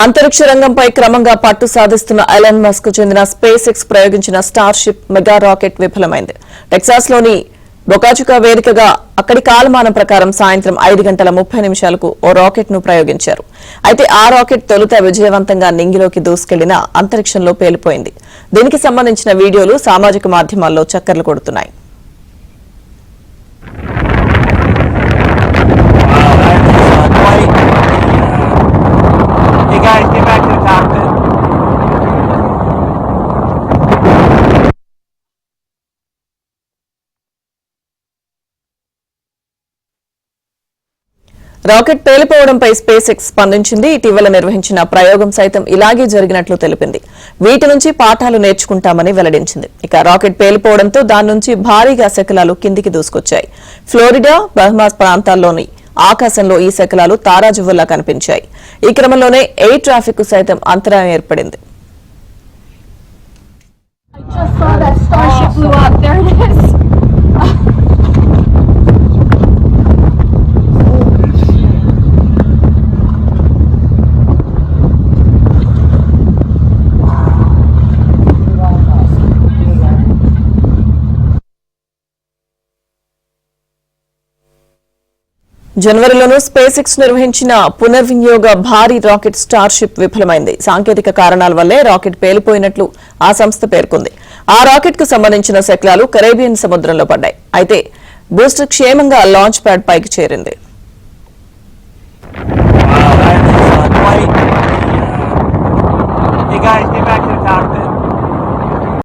అంతరిక్ష రంగంపై క్రమంగా పట్టు సాధిస్తున్న ఎలాన్ మస్క్ చెందిన స్పేస్ ఎక్స్ ప్రయోగించిన స్టార్షిప్ మెగా రాకెట్ విఫలమైంది. టెక్సాస్లోని బొకాచికా వేదికగా అక్కడి కాలమానం ప్రకారం సాయంత్రం 5:30 ఓ రాకెట్ ను ప్రయోగించారు. అయితే ఆ రాకెట్ తొలుత విజయవంతంగా నింగిలోకి దూసుకెళ్లినా అంతరిక్షంలో పేలిపోయింది. దీనికి సంబంధించిన వీడియోలు సామాజిక మాధ్యమాల్లో చక్కర్లు కొడుతున్నాయి. రాకెట్ పేలిపోవడంపై స్పేస్ ఎక్స్ స్పందించింది. ఇటీవల నిర్వహించిన ప్రయోగం సైతం ఇలాగే జరిగినట్లు తెలిపింది. వీటి నుంచి పాఠాలు నేర్చుకుంటామని వెల్లడించింది. ఇక రాకెట్ పేలిపోవడంతో దాని నుంచి భారీగా శకలాలు కిందికి దూసుకొచ్చాయి. ఫ్లోరిడా, బహమాస్ ప్రాంతాల్లోని ఆకాశంలో ఈ శకలాలు తారాజువ్వల్లా కనిపించాయి. ఈ క్రమంలోనే ఎయిర్ ట్రాఫిక్ కు సైతం అంతరాయం ఏర్పడింది. జనవరిలోనూ స్పేస్ ఎక్స్ నిర్వహించిన పునర్వినియోగ భారీ రాకెట్ స్టార్షిప్ విఫలమైంది. సాంకేతిక కారణాల వల్లే రాకెట్ పేలిపోయినట్లు ఆ సంస్థ పేర్కొంది. ఆ రాకెట్ కు సంబంధించిన శకలాలు కరేబియన్ సముద్రంలో పడ్డాయి. అయితే బూస్టర్ క్షేమంగా లాంచ్ ప్యాడ్ పైకి చేరింది. Hey guys,